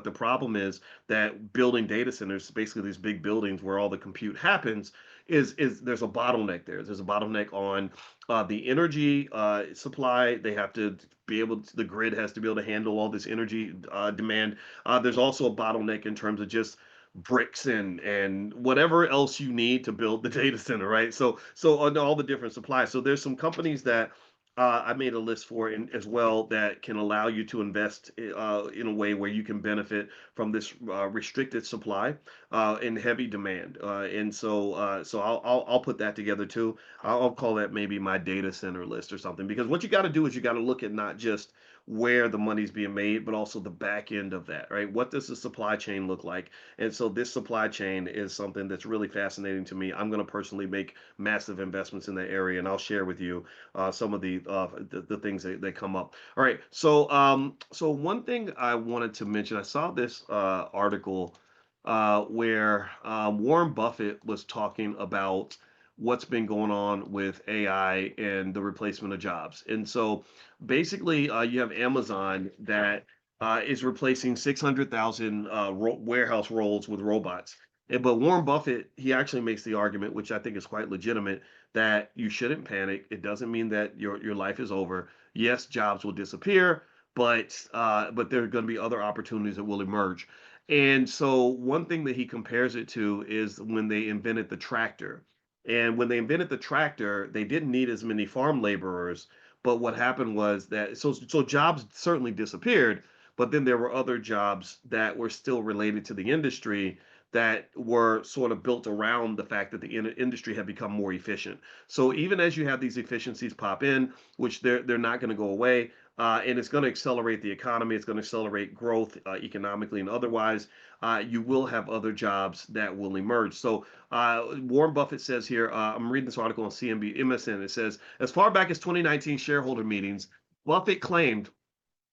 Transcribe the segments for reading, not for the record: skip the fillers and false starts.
But the problem is that building data centers, basically these big buildings where all the compute happens, is there's a bottleneck there. There's a bottleneck on the energy supply. They have to be able to, the grid has to be able to handle all this energy demand. There's also a bottleneck in terms of just bricks and whatever else you need to build the data center, right? So on all the different supplies. So there's some companies that I made a list for as well that can allow you to invest in a way where you can benefit from this restricted supply and heavy demand. And so I'll put that together too. I'll call that maybe my data center list or something, because what you got to do is you got to look at not just where the money's being made, but also the back end of that, right? What does the supply chain look like? And so this supply chain is something that's really fascinating to me. I'm going to personally make massive investments in that area, and I'll share with you some of the things that come up. All right, so one thing I wanted to mention, I saw this article where Warren Buffett was talking about what's been going on with AI and the replacement of jobs. And so basically, you have Amazon that is replacing 600,000 warehouse roles with robots. But Warren Buffett, he actually makes the argument, which I think is quite legitimate, that you shouldn't panic. It doesn't mean that your life is over. Yes, jobs will disappear, but there are going to be other opportunities that will emerge. And so one thing that he compares it to is when they invented the tractor. And when they invented the tractor, they didn't need as many farm laborers. But what happened was that so jobs certainly disappeared, but then there were other jobs that were still related to the industry that were sort of built around the fact that the industry had become more efficient. So even as you have these efficiencies pop in, which they're not going to go away, and it's going to accelerate the economy, it's going to accelerate growth economically and otherwise. You will have other jobs that will emerge. So Warren Buffett says here, I'm reading this article on MSN. It says, as far back as 2019 shareholder meetings, Buffett claimed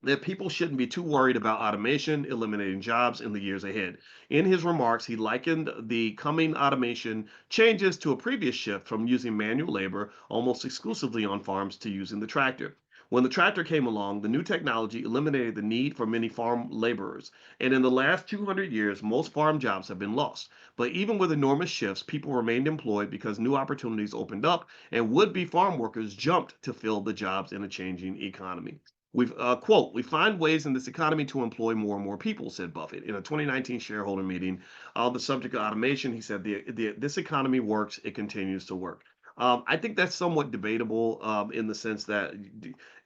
that people shouldn't be too worried about automation eliminating jobs in the years ahead. In his remarks, he likened the coming automation changes to a previous shift from using manual labor almost exclusively on farms to using the tractor. When the tractor came along, the new technology eliminated the need for many farm laborers. And in the last 200 years, most farm jobs have been lost. But even with enormous shifts, people remained employed because new opportunities opened up and would be farm workers jumped to fill the jobs in a changing economy. Quote, we find ways in this economy to employ more and more people, said Buffett. In a 2019 shareholder meeting on the subject of automation, he said, this economy works, it continues to work. I think that's somewhat debatable in the sense that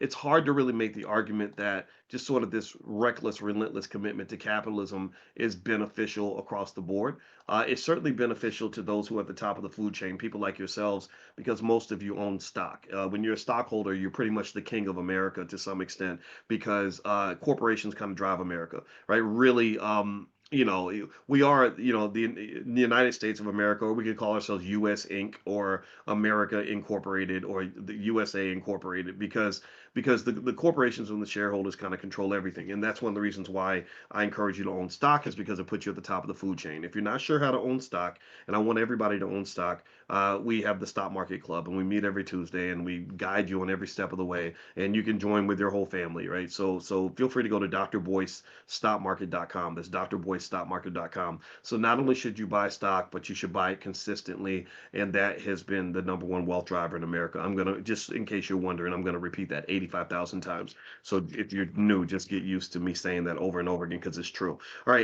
it's hard to really make the argument that just sort of this reckless, relentless commitment to capitalism is beneficial across the board. It's certainly beneficial to those who are at the top of the food chain, people like yourselves, because most of you own stock. When you're a stockholder, you're pretty much the king of America to some extent because corporations kind of drive America, right? Really, we are, the United States of America, or we could call ourselves U.S. Inc. or America Incorporated or the USA Incorporated because the corporations and the shareholders kind of control everything. And that's one of the reasons why I encourage you to own stock is because it puts you at the top of the food chain. If you're not sure how to own stock, and I want everybody to own stock, we have the Stock Market Club and we meet every Tuesday and we guide you on every step of the way. And you can join with your whole family, right? So feel free to go to drboycestockmarket.com. That's drboycestockmarket.com. So not only should you buy stock, but you should buy it consistently. And that has been the number one wealth driver in America. I'm going to, just in case you're wondering, I'm going to repeat that 85,000 times. So if you're new, just get used to me saying that over and over again because it's true. All right.